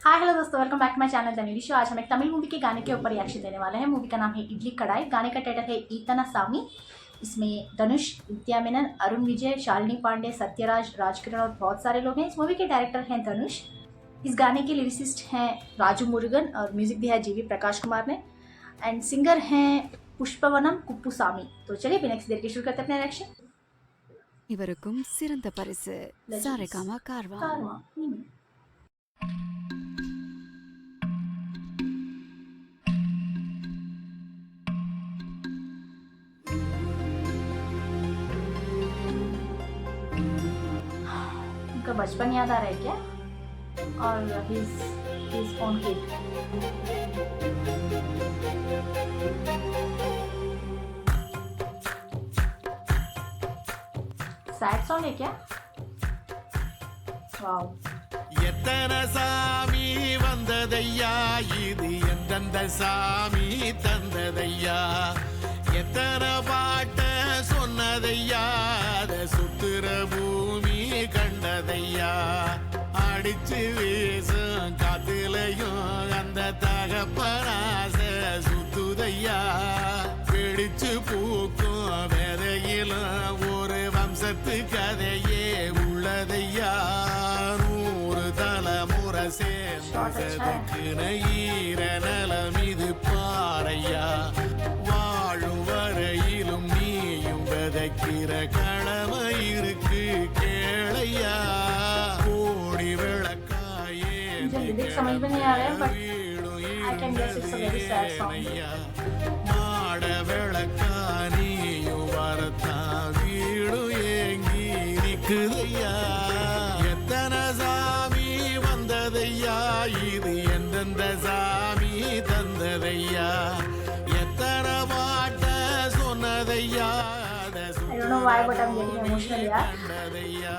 हाय hello दोस्तों, welcome back to my channel the new show. आज हम एक तमिल मूवी के गाने के ऊपर रिएक्शन देने वाले हैं। मूवी का नाम है इडली कढ़ाई। गाने का टाइटल है ईतना सामी। इसमें धनुष, नित्या मेनन, अरुण विजय, शालिनी पांडे, सत्यराज, राजकिरण और बहुत सारे लोग हैं। इस मूवी के डायरेक्टर हैं धनुष। इस गाने के लिरिसिस्ट हैं राजू मुरुगन और म्यूजिक दिया है जीवी प्रकाश कुमार ने। एंड सिंगर हैं पुष्पवनम कुप्पुसामी। तो चलिए बिना किसी देर के शुरू करते हैं अपना रिएक्शन। இவருக்கும் சிறந்த பரிசு சாரேகாமா கார்வான். उनका बचपन याद आ रहा है क्या? और his own kid. Sad song है क्या? वाओ। எத்தனை சாமி வந்ததையா, இது எந்தெந்த சாமி தந்ததையா, எத்தனை பாட்ட சொன்னதையா, அத சுத்துற பூமி கண்டதையா, அடிச்சு வீசும் காத்துலையும் அந்த தகப்பனாச சுத்துதையா, பிடிச்சு பூக்கும் விதையிலும் ஒரு வம்சத்து கதையே உள்ளதையா, தலைமுறை சேர்ந்ததுக்கு ஈர நலம் இது பாறையா, வாழும் வரையிலும் நீயும் விதைக்கிற கடமை இருக்கு கேளையா, கோடி விளக்காயே மாட விளக்கா நீயும் வரத்தா வீடு ஏங்கி நிக்குதையா, எத்தனை சாமி வந்ததையா, இது எந்தெந்த சாமி தந்ததையா, எத்தனை பாட்ட சொன்னதையா, கண்டதையா.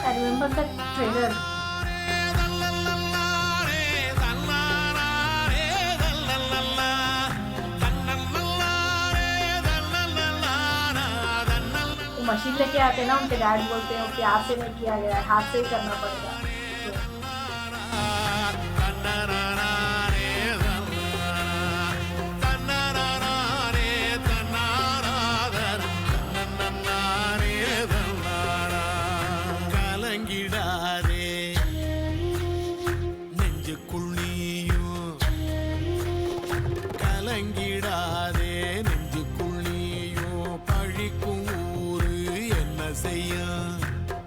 I remember the trailer. Machine लेके आते हैं ना, उनके डैड बोलते हैं कि हाथ से नहीं किया गया है, हाथ से ही करना पड़ेगा। கலங்கிடாதே நெஞ்சுக்குள் நீயும், கலங்கிடாதே நெஞ்சுக்குள் நீயும், பழிக்கும் ஊரு என்ன செய்யும்,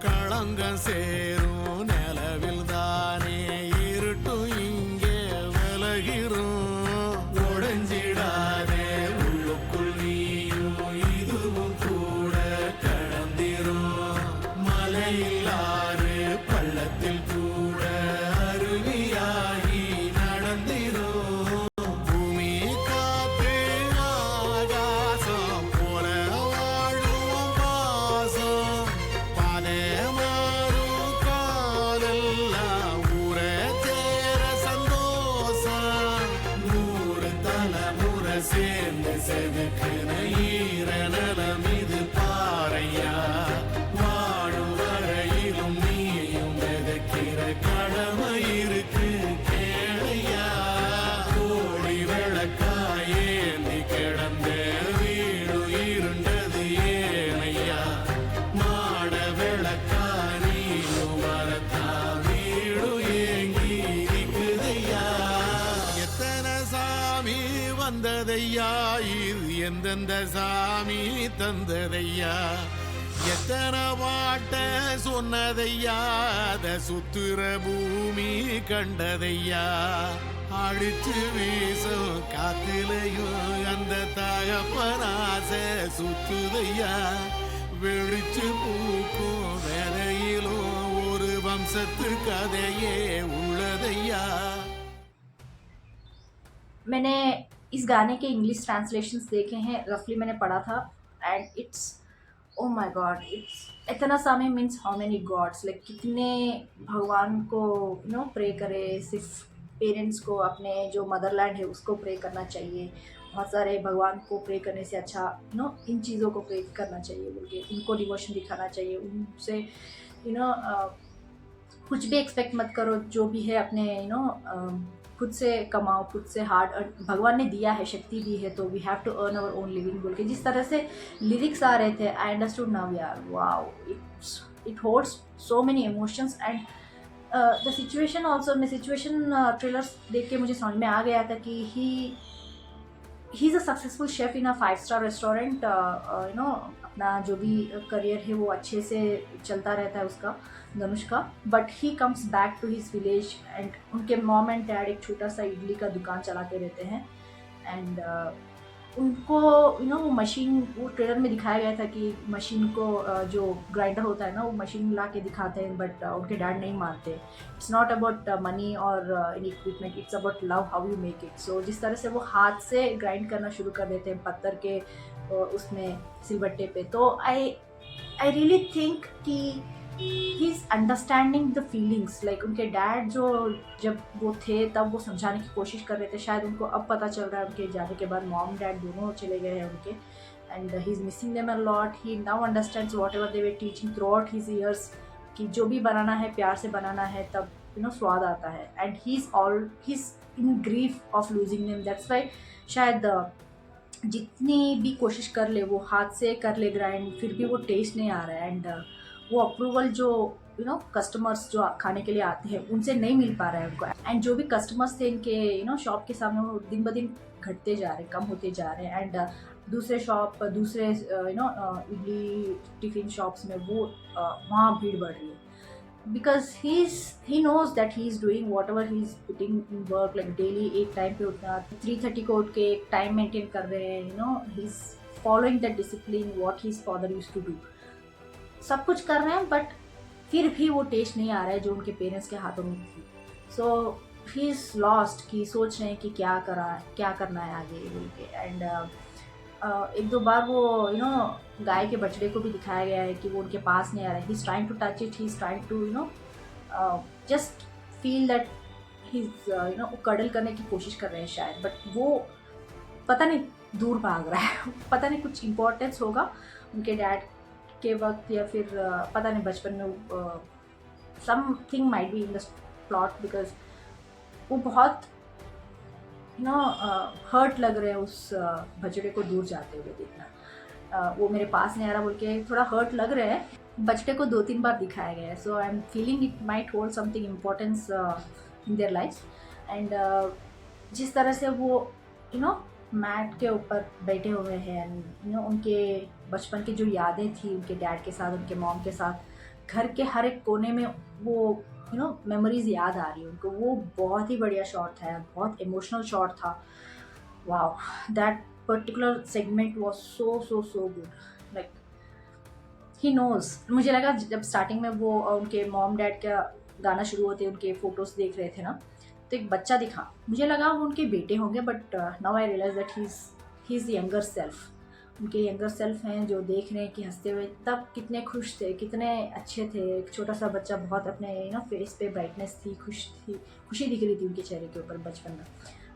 களங்கம் சேரும் நிலவில் தானே இருட்டும் இங்கே விலகிரும், உடைஞ்சிடாதே உள்ளுக்குள் நீயும், இதுவும் கூட கடந்திரும், மலையில்லாறு பள்ளத்தில் கூட அருவியாகி நடந்திரும், பூமி காத்து ஆகாசம் போல வாழும் பாசம், பாதை மாறும் காலெல்லாம் ஊரை சேர சந்தோஷம், நூறு தலைமுறை சேர்ந்து செதுக்குன ஈர நலம் இது பாறையா, வாழும் வரையிலும் நீயும் விதைக்கிற கடமை இருக்கு கேளையா, கோடி விளக்காயேந்தி கிடந்த வீடு இருண்டது ஏனையா, மாட விளக்கா நீயும் வரத்தா வீடு ஏங்கி இருக்குதையா, எத்தனை சாமி வந்ததையா, இது எந்தெந்த சாமி தந்ததையா, எத்தனை பாட்ட சொன்னதையா, அத சுத்துற பூமி கண்டதையா, அடிச்சு வீசும் காத்திலையும் அந்த தகப்பனாச சுத்துதையா, வெளிச்சு பூக்கும் வேலையிலும் ஒரு வம்சத்து கதையே உள்ளதையா. मैंने इस गाने के इंग्लिश ट्रांसलेशंस देखे हैं, रफली मैंने पढ़ा था। And it's oh my god, it's इतना सामी means how many gods, like कितने भगवान को प्रे करे सिर्फ पेरेंट्स को, अपने जो मदरलैंड है उसको प्रे करना चाहिए। बहुत सारे भगवान को प्रे करने से अच्छा इन चीज़ों को प्रे करना चाहिए बोल के, उनको डिवोशन दिखाना चाहिए। उनसे कुछ भी एक्सपेक्ट मत करो, जो भी है अपने खुद से कमाओ, खुद से हार्ड भगवान ने दिया है, शक्ति दी है, तो we have to earn our own living बोल के जिस तरह से लिरिक्स आ रहे थे, आई अंडरस्टूड नाउ यार, wow, it holds so many emotions. And the situation also, मैं सिचुएशन ट्रेलर्स देख के मुझे समझ में आ गया था कि he is a successful chef in a 5 star restaurant. अपना जो भी करियर है वो अच्छे से चलता रहता है उसका, धनुष का। But he comes back to his village and उनके मॉम एंड डैड एक छोटा सा इडली का दुकान चलाते रहते हैं। एंड उनको वो मशीन, वो ट्रेलर में दिखाया गया था कि मशीन को जो ग्राइंडर होता है ना, वो मशीन ला के दिखाते हैं, बट उनके डैड नहीं मानते। इट्स नॉट अबाउट मनी और in equipment, it's about love, how you make it. So जिस तरह से वो हाथ से ग्राइंड करना शुरू कर देते हैं पत्थर के उसमें सिलबट्टे पे, तो आई रियली थिंक कि he is understanding the feelings. Like उनके डैड जो जब वो थे तब वो समझाने की कोशिश कर रहे थे, शायद उनको अब पता चल रहा है उनके जाने के बाद, मॉम डैड दोनों चले गए हैं उनके, and he is missing them a lot. He now understands what ever they were teaching through out his years, कि जो भी बनाना है प्यार से बनाना है, तब स्वाद आता है। And he is in grief of losing them, that's why शायद जितनी भी कोशिश कर ले, वो हाथ से कर ले ग्राइंड, फिर भी वो टेस्ट नहीं आ रहा है। एंड वो अप्रूवल जो कस्टमर्स जो खाने के लिए आते हैं उनसे नहीं मिल पा रहा है उनको। एंड जो भी कस्टमर्स थे इनके शॉप के सामने, वो दिन ब दिन घटते जा रहे हैं, कम होते जा रहे हैं। एंड दूसरे इडली टिफिन शॉप्स में वो वहाँ भीड़ बढ़ रही है, because he knows that he is doing whatever he is putting in work, like daily एक टाइम पे उठना, 3:30 को उठ के एक टाइम मेंटेन कर रहे हैं, he is following that discipline what his father used to do। सब कुछ कर रहे हैं, बट फिर भी वो टेस्ट नहीं आ रहा है जो उनके पेरेंट्स के हाथों में थी। सो ही इज़ लॉस्ट, कि सोच रहे हैं कि क्या करना है आगे बोल के। एंड एक दो बार वो गाय के बछड़े को भी दिखाया गया है कि वो उनके पास नहीं आ रहा है। He is trying to touch it, he is trying to just feel that he is cuddle करने की कोशिश कर रहे हैं शायद, बट वो पता नहीं दूर भाग रहा है। पता नहीं कुछ इम्पोर्टेंस होगा उनके डैड के वक्त, या फिर पता नहीं बचपन में something might be in the plot, because वो बहुत हर्ट लग रहे हैं उस बछड़े को दूर जाते हुए देखना। वो मेरे पास नहीं आ रहा बोल के थोड़ा हर्ट लग रहे हैं। बछड़े को 2-3 बार दिखाया गया है, so I am feeling it might hold something importance in their life. And जिस तरह से वो मैट के ऊपर बैठे हुए हैं, एंड उनके बचपन की जो यादें थी उनके डैड के साथ, उनके मॉम के साथ, घर के हर एक कोने में वो मेमोरीज याद आ रही है उनको। वो बहुत ही बढ़िया शॉट था, बहुत इमोशनल शॉट था। Wow, that particular segment was so good. Like he knows, मुझे लगा जब स्टार्टिंग में वो उनके मॉम डैड का गाना शुरू होते उनके फोटोज देख रहे थे ना, तो एक बच्चा दिखा, मुझे लगा वो उनके बेटे होंगे, but now I realize that he is the younger self. उनके यंगर सेल्फ हैं जो देख रहे हैं कि हंसते हुए तब कितने खुश थे, कितने अच्छे थे। एक छोटा सा बच्चा, बहुत अपने फेस पे ब्राइटनेस थी, खुशी दिख रही थी उनके चेहरे के ऊपर बचपन में।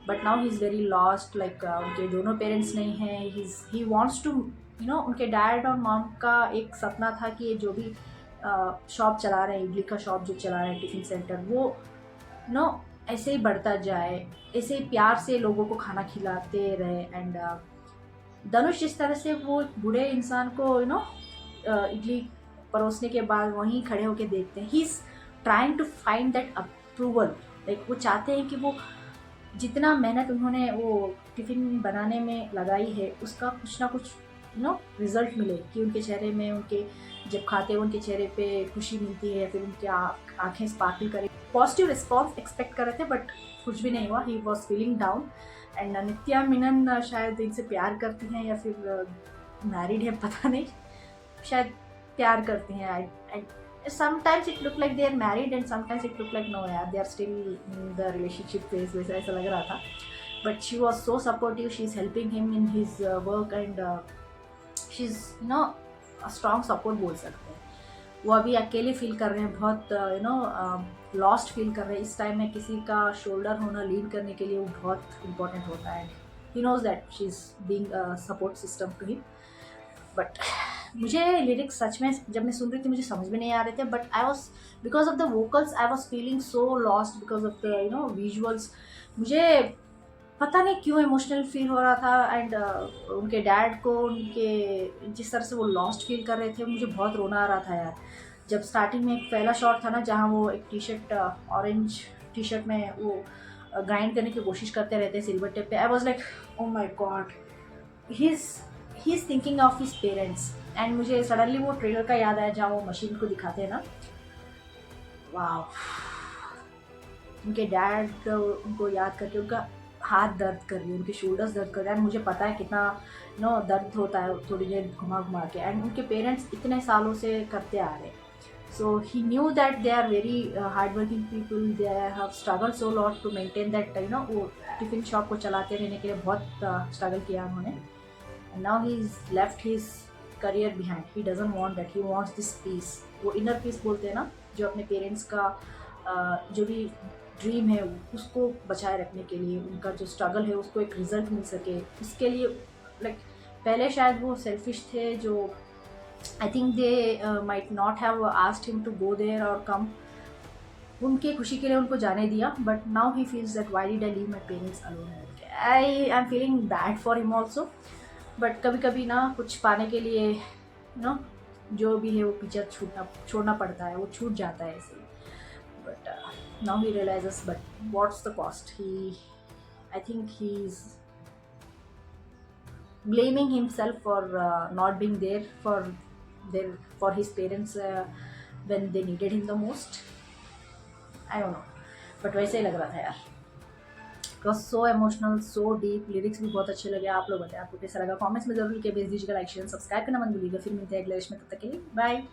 But now he is very lost, like उनके दोनों पेरेंट्स नहीं हैं। ही वॉन्ट्स टू उनके डैड और मॉम का एक सपना था कि ये जो भी शॉप चला रहे हैं, इडली का शॉप जो चला रहे हैं, टिफिन सेंटर, वो ऐसे ही बढ़ता जाए, ऐसे ही प्यार से लोगों को खाना खिलाते रहे। एंड धनुष जिस तरह से वो बूढ़े इंसान को इडली परोसने के बाद वहीं खड़े होकर देखते हैं, he is trying to find that approval. Like वो चाहते हैं कि वो जितना मेहनत उन्होंने वो टिफ़िन बनाने में लगाई है उसका कुछ ना कुछ रिज़ल्ट मिले, कि उनके चेहरे में, उनके जब खाते हैं उनके चेहरे पे खुशी मिलती है, फिर उनकी आँखें स्पार्कल करें। पॉजिटिव रिस्पॉन्स एक्सपेक्ट कर रहे थे, बट कुछ भी नहीं हुआ। He was feeling down. And Nithya Menen शायद इनसे प्यार करती हैं या फिर मैरिड है, पता नहीं, शायद प्यार करती हैं। Sometimes it look like they are married and sometimes it look like no यार, they are still in the relationship phase, वैसा ऐसा लग रहा था। But she was so supportive, she is helping him in his work, and she is a strong support बोल सकते हैं। वो अभी अकेले फील कर रहे हैं, बहुत लॉस्ट फील कर रहे हैं। इस टाइम में किसी का शोल्डर होना, लीन करने के लिए वो बहुत इंपॉर्टेंट होता है। He knows that she is being a support system to him. But मुझे लिरिक्स सच में जब मैं सुन रही थी मुझे समझ में नहीं आ रहे थे, but I was because of the vocals I was feeling so lost, because of the visuals. मुझे पता नहीं क्यों इमोशनल फील हो रहा था। एंड उनके डैड को, उनके जिस तरह से वो लॉस्ट फील कर रहे थे, मुझे बहुत रोना आ रहा था यार। जब स्टार्टिंग में एक पहला शॉट था ना, जहाँ वो एक T shirt, orange T shirt में वो ग्राइंड करने की कोशिश करते रहते हैं सिल्वर टेप पे, I was like oh my God, he is thinking of his parents. And मुझे सडनली वो ट्रेलर का याद आया जहाँ वो मशीन को दिखाते हैं ना, वाह, उनके डैड उनको याद करके उनका हाथ दर्द कर रही है, उनके शोल्डर्स दर्द कर रहे हैं। मुझे पता है कितना दर्द होता है थोड़ी देर घुमा घुमा के। एंड उनके पेरेंट्स इतने सालों से करते आ रहे, so he knew that they are very hard working people, they have struggle so lot to maintain that वो टिफिन शॉप को चलाते रहने के लिए बहुत स्ट्रगल किया उन्होंने। And now he is left his career behind, he doesn't want that, he wants this peace. वो इनर पीस बोलते हैं ना, जो अपने पेरेंट्स का जो भी ड्रीम है उसको बचाए रखने के लिए, उनका जो स्ट्रगल है उसको एक रिजल्ट मिल सके, इसके लिए लाइक पहले शायद वो सेल्फिश थे, जो I think they might not have asked him to go there और कम, उनके खुशी के लिए उनको जाने दिया। But now he feels that why did I leave my parents alone. I am feeling bad for him also. But कभी कभी ना कुछ पाने के लिए जो भी है वो पीछे छोड़ना पड़ता है, वो छूट जाता है ऐसे। But now he realizes, but what's the cost? I think he's blaming himself for not being there for his parents when they needed him the most. I don't know, but वैसे ही लग रहा था यार। It was so emotional, so deep. Lyrics भी बहुत अच्छे लगे। आप लोग बताएं आपको कैसा लगा, कमेंट्स में जरूर लिखे, भेज दीजिएगा। लाइक शेयर सब्सक्राइब करना मत भूलिएगा। फिर मिलते हैं अगले में, तब तक के लिए बाय।